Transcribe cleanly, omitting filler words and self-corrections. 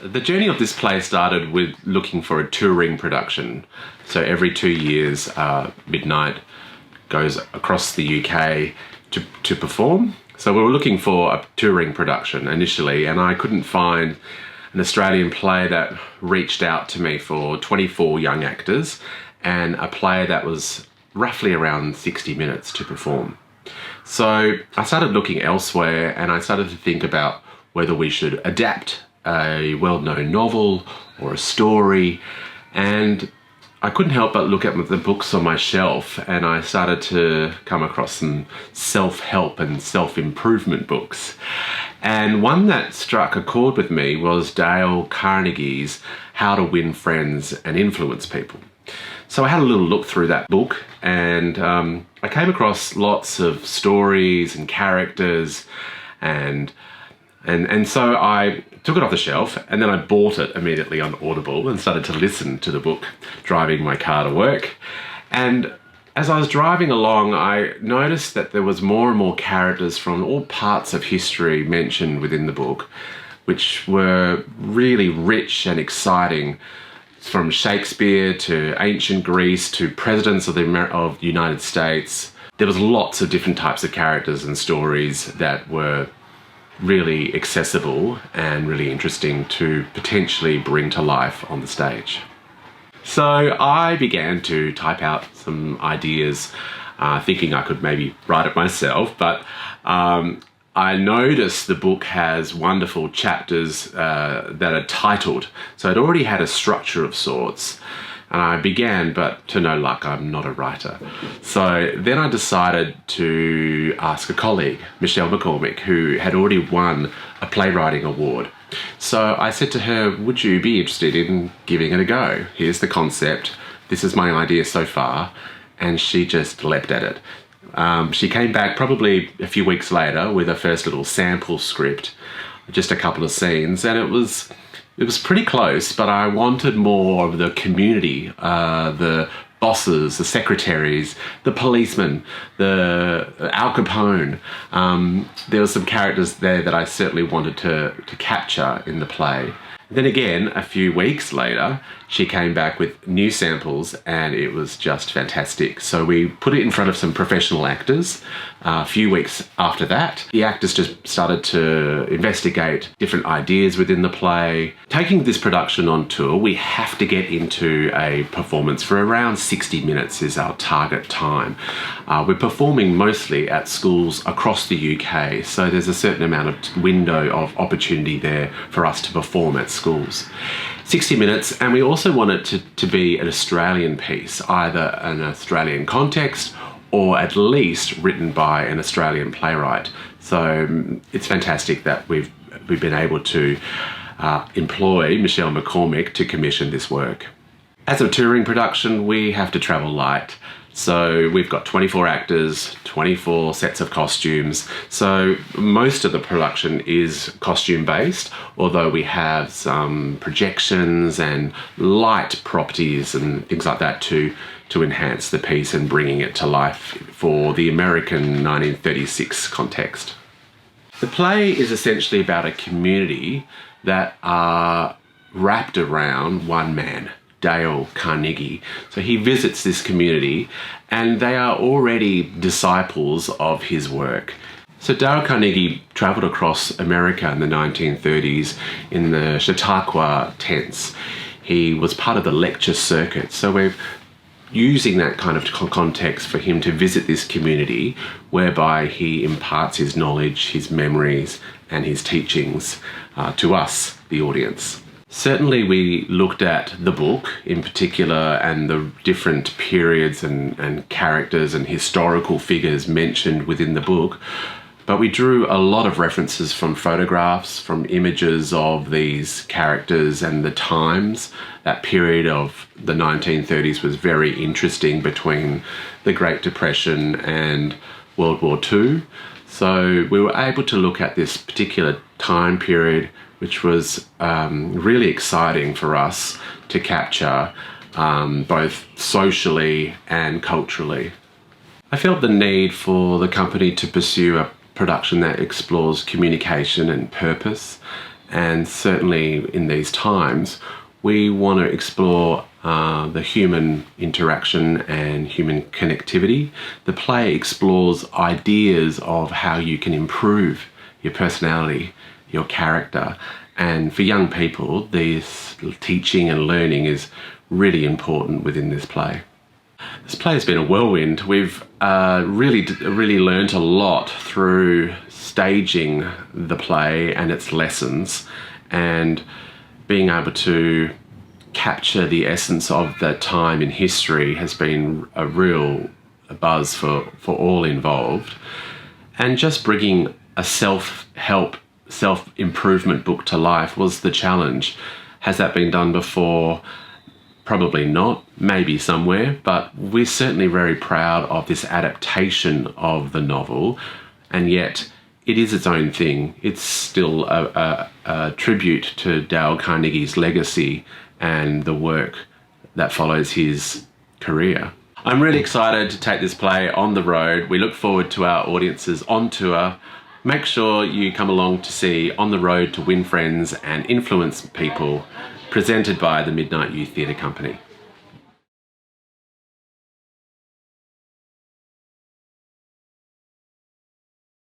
The journey of this play started with looking for a touring production. So every 2 years, Midnite goes across the UK to perform. So we were looking for a touring production initially, and I couldn't find an Australian play that reached out to me for 24 young actors and a play that was roughly around 60 minutes to perform. So I started looking elsewhere, and I started to think about whether we should adapt a well-known novel or a story, and I couldn't help but look at the books on my shelf, and I started to come across some self-help and self-improvement books. And one that struck a chord with me was Dale Carnegie's How to Win Friends and Influence People. So I had a little look through that book, and I came across lots of stories and characters, and so I took it off the shelf, and then I bought it immediately on Audible and started to listen to the book driving my car to work. And as I was driving along, I noticed that there was more and more characters from all parts of history mentioned within the book, which were really rich and exciting, from Shakespeare to ancient Greece to presidents of the United States. There was lots of different types of characters and stories that were really accessible and really interesting to potentially bring to life on the stage. So I began to type out some ideas, thinking I could maybe write it myself, but I noticed the book has wonderful chapters that are titled, so it already had a structure of sorts. And I began, but to no luck, I'm not a writer. So then I decided to ask a colleague, Michelle McCormick, who had already won a playwriting award. So I said to her, would you be interested in giving it a go? Here's the concept. This is my idea so far. And she just leapt at it. She came back probably a few weeks later with a first little sample script, just a couple of scenes, and it was pretty close, but I wanted more of the community, the bosses, the secretaries, the policemen, Al Capone. There were some characters there that I certainly wanted to capture in the play. Then again, a few weeks later, she came back with new samples, and it was just fantastic. So we put it in front of some professional actors. A few weeks after that, the actors just started to investigate different ideas within the play. Taking this production on tour, we have to get into a performance for around 60 minutes is our target time. We're performing mostly at schools across the UK, so there's a certain amount of window of opportunity there for us to perform at schools. 60 minutes, and we also want it to be an Australian piece, either an Australian context or at least written by an Australian playwright. So it's fantastic that we've been able to employ Michelle McCormick to commission this work. As a touring production, we have to travel light. So we've got 24 actors, 24 sets of costumes. So most of the production is costume based, although we have some projections and light properties and things like that to enhance the piece and bringing it to life for the American 1936 context. The play is essentially about a community that are wrapped around one man, Dale Carnegie. So he visits this community, and they are already disciples of his work. So Dale Carnegie travelled across America in the 1930s in the Chautauqua tents. He was part of the lecture circuit. So we're using that kind of context for him to visit this community, whereby he imparts his knowledge, his memories, and his teachings to us, the audience. Certainly we looked at the book in particular and the different periods and characters and historical figures mentioned within the book, but we drew a lot of references from photographs, from images of these characters and the times. That period of the 1930s was very interesting between the Great Depression and World War II. So we were able to look at this particular time period, which was really exciting for us to capture both socially and culturally. I felt the need for the company to pursue a production that explores communication and purpose, And certainly in these times, we want to explore the human interaction and human connectivity. The play explores ideas of how you can improve your personality, your character. And for young people, this teaching and learning is really important within this play. This play has been a whirlwind. We've really learnt a lot through staging the play and its lessons, and being able to capture the essence of that time in history has been a real buzz for all involved. And just bringing a self-help, self-improvement book to life was the challenge. Has that been done before? Probably not, maybe somewhere, but we're certainly very proud of this adaptation of the novel, and yet it is its own thing. It's still a tribute to Dale Carnegie's legacy and the work that follows his career. I'm really excited to take this play on the road. We look forward to our audiences on tour. Make sure you come along to see On the Road to Win Friends and Influence People, presented by the Midnite Youth Theatre Company.